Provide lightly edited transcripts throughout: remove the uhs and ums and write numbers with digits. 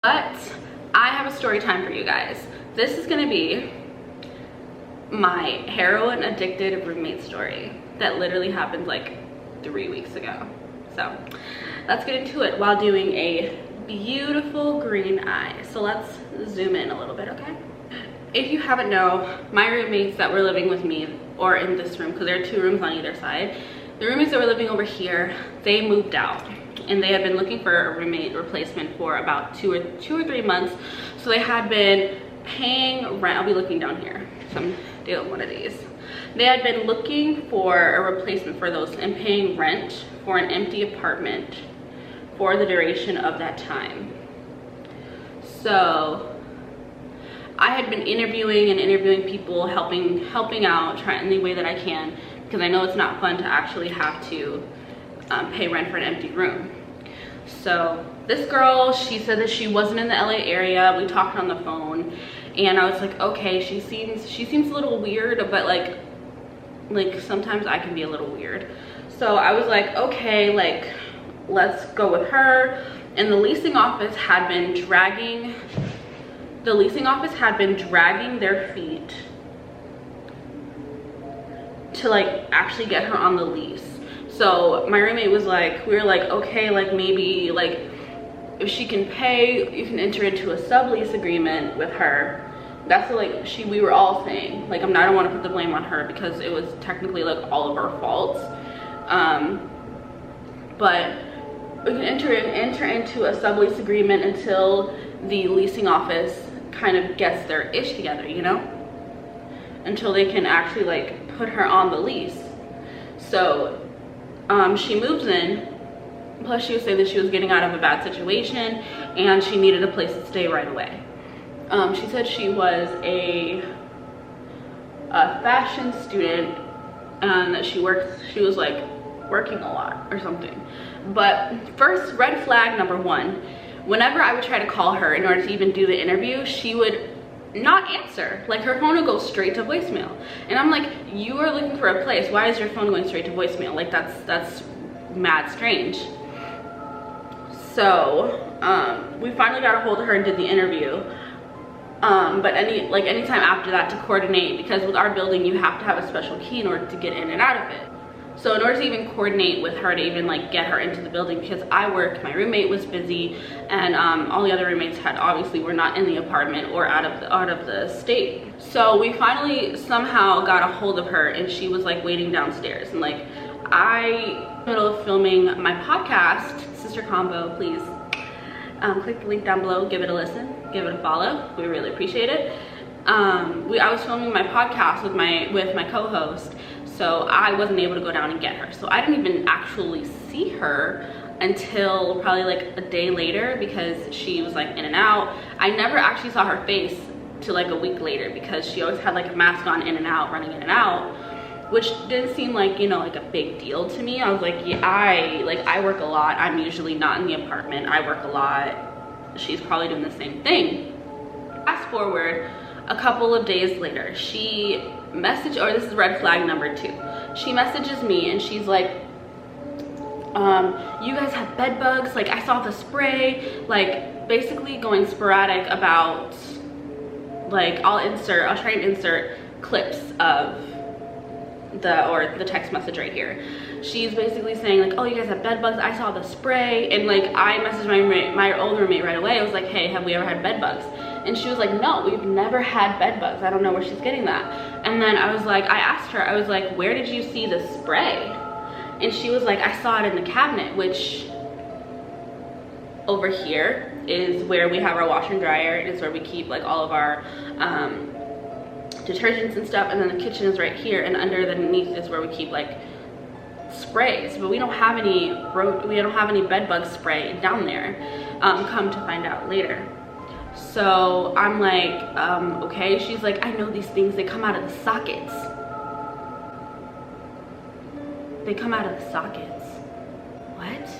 But I have a story time for you guys. This is gonna be my heroin addicted roommate story that literally happened like 3 weeks ago. So let's get into it while doing a beautiful green eye. So let's zoom in a little bit, okay? If you haven't know, my roommates that were living with me, or in this room, because there are 2 rooms on either side, the roommates that were living over here, they moved out. And they had been looking for a roommate replacement for about two or three months. So they had been paying rent. I'll be looking down here. So I'm doing one of these. They had been looking for a replacement for those and paying rent for an empty apartment for the duration of that time. So I had been interviewing people, helping out, trying any way that I can, because I know it's not fun to actually have to pay rent for an empty room. So this girl, she said that she wasn't in the LA area. We talked on the phone and I was like, okay, she seems a little weird, but like sometimes I can be a little weird. So I was like, okay, like let's go with her. And the leasing office had been dragging their feet to like actually get her on the lease. So my roommate was like, we were like, okay, like maybe like if she can pay, you can enter into a sublease agreement with her. That's what like we were all saying. Like I don't want to put the blame on her because it was technically like all of our faults. But we can enter into a sublease agreement until the leasing office kind of gets their ish together, you know? Until they can actually like put her on the lease. So she moves in, plus she was saying that she was getting out of a bad situation and she needed a place to stay right away. She said she was a fashion student and that she was like working a lot or something. But first, red flag number 1, whenever I would try to call her in order to even do the interview, she would not answer. Like her phone would go straight to voicemail. And I'm like, you are looking for a place, why is your phone going straight to voicemail? Like that's mad strange. So we finally got a hold of her and did the interview. But anytime after that to coordinate, because with our building you have to have a special key in order to get in and out of it. So in order to even coordinate with her to even like get her into the building, because I worked, my roommate was busy, and all the other roommates were not in the apartment or out of the state. So we finally somehow got a hold of her and she was like waiting downstairs. And like in the middle of filming my podcast, Sister Convo, please click the link down below, give it a listen, give it a follow. We really appreciate it. I was filming my podcast with my co-host. So I wasn't able to go down and get her. So I didn't even actually see her until probably like a day later because she was like in and out. I never actually saw her face till like a week later because she always had like a mask on, in and out, running in and out, which didn't seem like, you know, like a big deal to me. I was like, yeah, I work a lot. I'm usually not in the apartment. I work a lot. She's probably doing the same thing. Fast forward a couple of days later, she messaged, or this is red flag number 2. She messages me and she's like, you guys have bed bugs, like I saw the spray, like basically going sporadic about, like I'll try and insert clips of the text message right here. She's basically saying like, oh, you guys have bed bugs, I saw the spray. And like I messaged my old roommate right away. I was like, hey, have we ever had bed bugs? And she was like, no, we've never had bed bugs. I don't know where she's getting that. And then I was like, I asked her, I was like, where did you see the spray? And she was like, I saw it in the cabinet, which over here is where we have our washer and dryer. It is where we keep like all of our detergents and stuff. And then the kitchen is right here, and underneath is where we keep like sprays. But we don't have any bed bug spray down there. Come to find out later. So I'm like, okay. She's like, I know these things, they come out of the sockets. They come out of the sockets. What?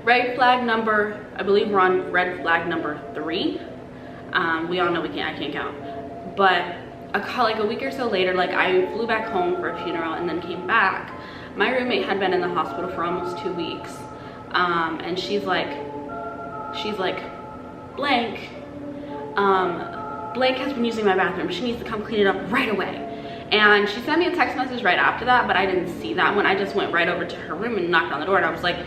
Red flag number, I believe we're on red flag number 3. We all know I can't count. But like a week or so later, like I flew back home for a funeral and then came back. My roommate had been in the hospital for almost 2 weeks. And she's like, she's like, blank, blank has been using my bathroom. She needs to come clean it up right away. And she sent me a text message right after that, but I didn't see that one. I just went right over to her room and knocked on the door, and I was like,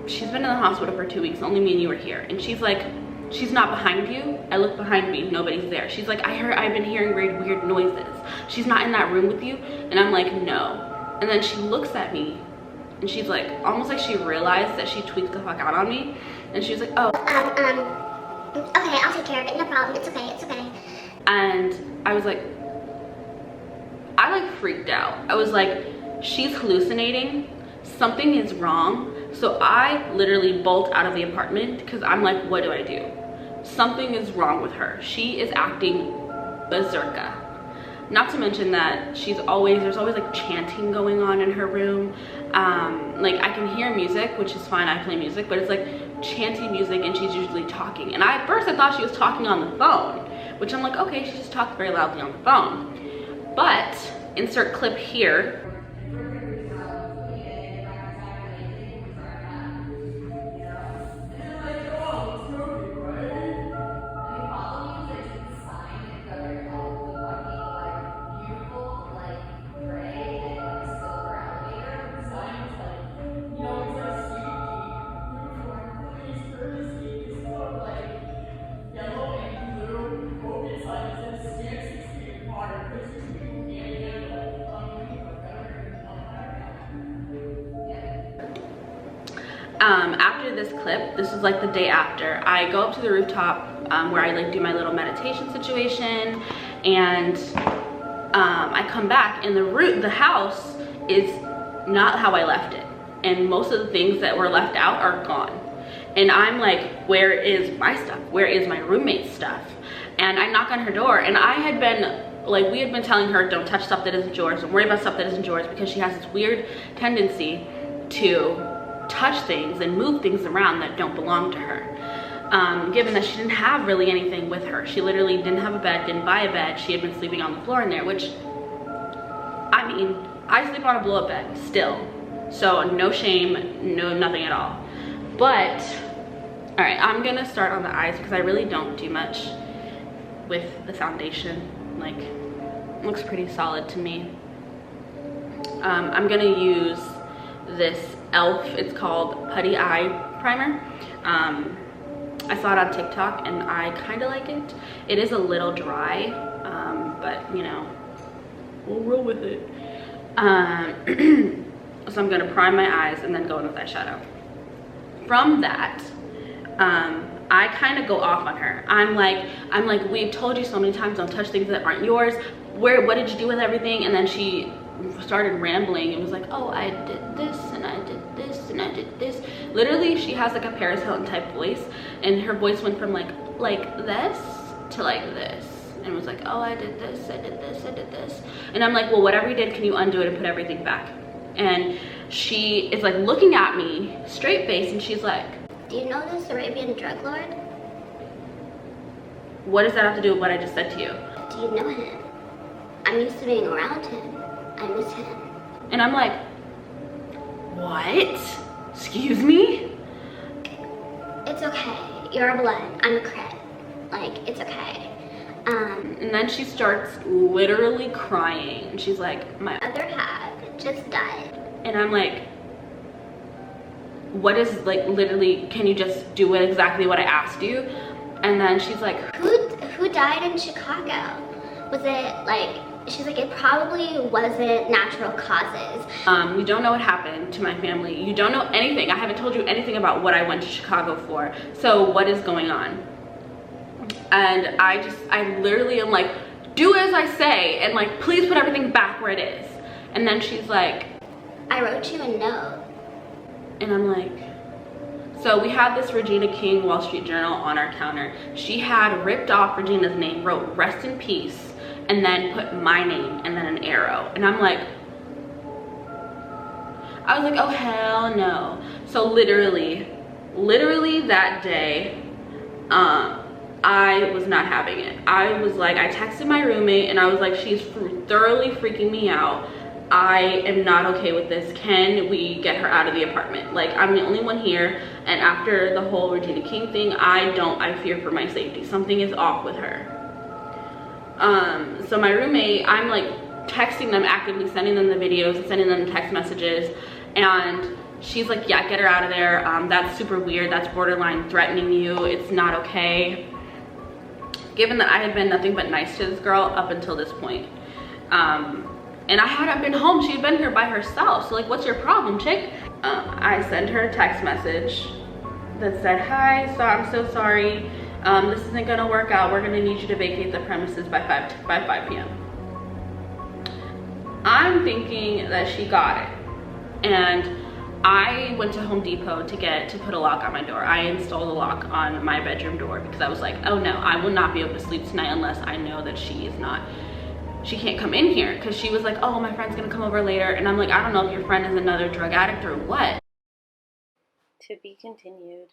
she's been in the hospital for 2 weeks, only me and you were here. And she's like, she's not behind you. I look behind me, nobody's there. She's like, I've been hearing very weird noises. She's not in that room with you? And I'm like, no. And then she looks at me and she's like, almost like she realized that she tweaked the fuck out on me. And she was like, oh. Okay, I'll take care of it, no problem, it's okay, it's okay. And I was like, I like freaked out. I was like, she's hallucinating, something is wrong. So I literally bolt out of the apartment because I'm like, what do I do? Something is wrong with her. She is acting berserker. Not to mention that there's always like chanting going on in her room. Like I can hear music, which is fine, I play music, but it's like chanting music and she's usually talking. And at first I thought she was talking on the phone, which I'm like, okay, she just talked very loudly on the phone. But insert clip here. After this clip, this is like the day after, I go up to the rooftop where I like do my little meditation situation, and I come back and the house is not how I left it, and most of the things that were left out are gone. And I'm like, where is my stuff? Where is my roommate's stuff? And I knock on her door, and we had been telling her, don't touch stuff that isn't yours, don't worry about stuff that isn't yours, because she has this weird tendency to touch things and move things around that don't belong to her. Given that she didn't have really anything with her. She literally didn't have a bed, didn't buy a bed. She had been sleeping on the floor in there, which, I mean, I sleep on a blow-up bed still. So no shame, no nothing at all. But, all right, I'm gonna start on the eyes because I really don't do much with the foundation. Like, it looks pretty solid to me. I'm gonna use this e.l.f. It's called Putty Eye Primer. I saw it on TikTok and I kind of like it. It is a little dry, but you know, we'll roll with it. So I'm gonna prime my eyes and then go in with eyeshadow. From that, I kind of go off on her. I'm like, we've told you so many times, don't touch things that aren't yours. What did you do with everything? And then she started rambling and was like, oh, I did this and I did this and I did this. Literally, she has like a Paris Hilton type voice, and her voice went from like this to like this, and was like, oh, I did this, I did this, I did this. And I'm like, well, whatever you did, can you undo it and put everything back? And she is like looking at me straight face, and she's like, do you know this Arabian drug lord? What does that have to do with what I just said to you? Do you know him? I'm used to being around him. I miss him. And I'm like, what? Excuse me? It's okay. You're a blood. I'm a cred. Like, it's okay. And then she starts literally crying. And she's like, my other half just died. And I'm like, what is, like, literally, can you just do exactly what I asked you? And then she's like, who died in Chicago? Was it like, she's like, it probably wasn't natural causes. You don't know what happened to my family. You don't know anything. I haven't told you anything about what I went to Chicago for. So what is going on? And I literally am like, do as I say, and like, please put everything back where it is. And then she's like, I wrote you a note. And I'm like, so we had this Regina King Wall Street Journal on our counter. She had ripped off Regina's name, wrote rest in peace, and then put my name and then an arrow. And I'm like, I was like, oh hell no. So literally that day, I was not having it. I was like, I texted my roommate and I was like, she's thoroughly freaking me out. I am not okay with this. Can we get her out of the apartment? Like, I'm the only one here, and after the whole Regina King thing, I fear for my safety. Something is off with her. So my roommate, I'm like texting them, actively sending them the videos, sending them text messages, and she's like, yeah, get her out of there. That's super weird. That's borderline threatening you. It's not okay. Given that I had been nothing but nice to this girl up until this point. And I hadn't been home. She had been here by herself. So like, what's your problem, chick? I sent her a text message that said, hi, so I'm so sorry. This isn't gonna work out. We're gonna need you to vacate the premises by 5 p.m. I'm thinking that she got it. And I went to Home Depot to put a lock on my door. I installed a lock on my bedroom door because I was like, oh no, I will not be able to sleep tonight unless I know that she can't come in here. Because she was like, oh, my friend's gonna come over later. And I'm like, I don't know if your friend is another drug addict or what. To be continued.